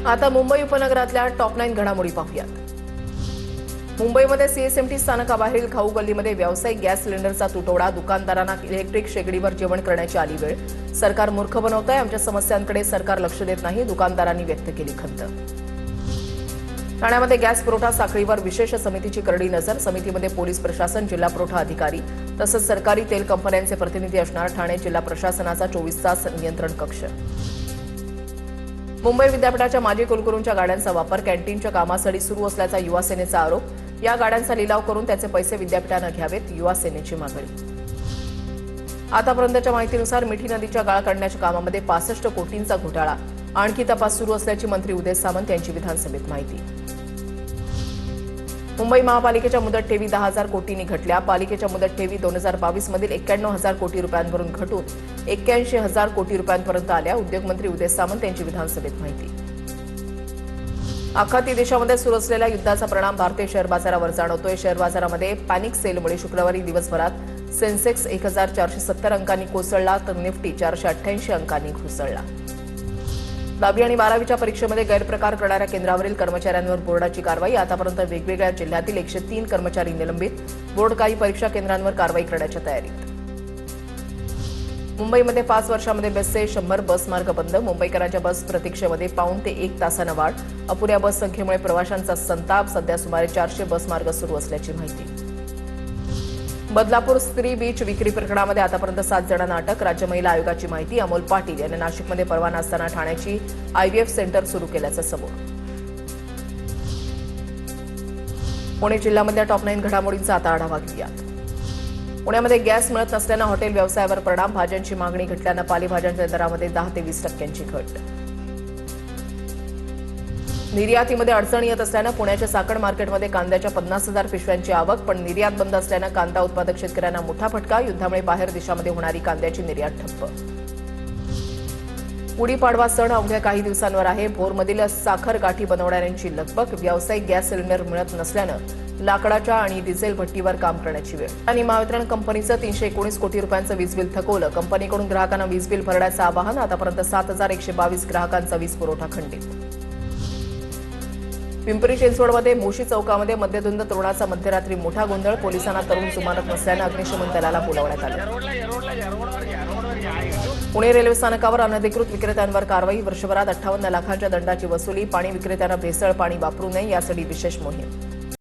आता मुंबई उपनगरातल्या टॉप 9 घडामोडी पाहूयात। मुंबईमध्ये सीएसएमटी स्थानकाबाहेरील खाऊ गल्लीमध्ये व्यावसायिक गॅस सिलेंडरचा तुटवडा, दुकानदारांना इलेक्ट्रिक शेगडीवर जेवण करण्याची आली वेळ। सरकार मूर्ख बनवतंय, आमच्या समस्यांकडे सरकार लक्ष देत नाही, दुकानदारांनी व्यक्त केली खंत। ठाण्यामध्ये गॅस पुरवठा साखळीवर विशेष समितीची करडी नजर। समितीमध्ये पोलीस प्रशासन, जिल्हा पुरवठा अधिकारी तसंच सरकारी तेल कंपन्यांचे प्रतिनिधी असणार। ठाणे जिल्हा प्रशासनाचा 24 तास नियंत्रण कक्ष। मुंबई विद्यापीठाच्या माजी कुलगुरूंच्या गाड्यांचा वापर कॅन्टीनच्या कामासाठी सुरू असल्याचा युवा सेनेचा आरोप। या गाड्यांचा लिलाव करून त्याचे पैसे विद्यापीठानं घ्यावेत, युवा सेनेची मागणी। आतापर्यंतच्या माहितीनुसार मिठी नदीच्या गाळ काढण्याच्या कामामध्ये 65 कोटींचा घोटाळा। आणखी तपास सुरू असल्याची मंत्री उदय सामंत यांची विधानसभेत माहिती। मुंबई महापालिकेच्या मुदत ठेवी 10,000 कोटींनी घटल्या। पालिकेच्या मुदत ठेवी 2022 मधील 91,000 कोटी रुपयांवरून घटून 81,000 कोटी रुपयांपर्यंत आल्या। उद्योगमंत्री उदय सामंत यांची विधानसभेत माहिती। आखाती देशामध्ये सुरू असलेल्या युद्धाचा परिणाम भारतीय शेअर बाजारावर जाणवतोय। शेअर बाजारामध्ये पॅनिक सेलमुळे शुक्रवारी दिवसभरात सेन्सेक्स 1,470 अंकांनी कोसळला तर निफ्टी 488 अंकांनी घुसळला। 10वी आणि 12वीच्या परीक्षेमध्ये गैरप्रकार करणाऱ्या केंद्रावरील कर्मचाऱ्यांवर बोर्डाची कारवाई। आतापर्यंत वेगवेगळ्या जिल्ह्यातील 103 कर्मचारी निलंबित। बोर्ड काही परीक्षा केंद्रांवर कारवाई करण्याच्या तयारीत। मुंबईमध्ये 5 वर्षांमध्ये बसचे 100 बस मार्ग बंद। मुंबईकरांच्या बस प्रतीक्षेमध्ये पाऊण ते 1 तासानं वाढ। अपुऱ्या बस संख्येमुळे प्रवाशांचा संताप। सध्या सुमारे 400 बस मार्ग सुरू असल्याची माहिती। बदलापूर स्त्री बीच विक्री प्रकरणामध्ये आतापर्यंत 7 जणांना अटक। राज्य महिला आयोगाची माहिती। अमोल पाटील यांनी नाशिकमध्ये परवाना असताना ठाण्याची आयव्हीएफ सेंटर सुरू केल्याचं समोर। पुणे जिल्ह्यामधल्या टॉप 9 घडामोडींचा आता आढावा घेऊयात। पुण्यामध्ये गॅस मिळत नसल्यानं हॉटेल व्यवसायावर परिणाम। भाज्यांची मागणी घटल्यानं पालेभाज्यांच्या दरामध्ये 10 ते 20% घट। निर्यातीमध्ये अडचण येत असल्यानं पुण्याच्या साखर मार्केटमध्ये कांद्याच्या 50,000 पिशव्यांची आवक, पण निर्यात बंद असल्यानं कांदा उत्पादक शेतकऱ्यांना मोठा फटका। युद्धामुळे बाहेर देशामध्ये होणारी कांद्याची निर्यात ठप्प। गुढीपाडवा सण अवघ्या काही दिवसांवर आहे। भोरमधील साखर गाठी बनवणाऱ्यांची लगबग। व्यावसायिक गॅस सिलेंडर मिळत नसल्यानं लाकडाच्या आणि डिझेल भट्टीवर काम करण्याची वेळ। आणि महावितरण कंपनीचं 319 कोटी रुपयांचं वीज बिल थकवलं। कंपनीकडून ग्राहकांना वीज बिल भरण्याचं आवाहन। आतापर्यंत 7,122 ग्राहकांचा वीज पुरवठा खंडित। पिंपरी चिंचवडमध्ये मोशी चौकामध्ये मद्यधुंद तरुणाचा मध्यरात्री मोठा गोंधळ। पोलिसांना तरुण जुमानत नसल्यानं अग्निशमन दलाला बोलावण्यात आलं। पुणे रेल्वे स्थानकावर अनधिकृत विक्रेत्यांवर कारवाई। वर्षभरात 58 लाखांच्या दंडाची वसुली। पाणी विक्रेत्यांना भेसळ पाणी वापरू नये यासाठी विशेष मोहीम।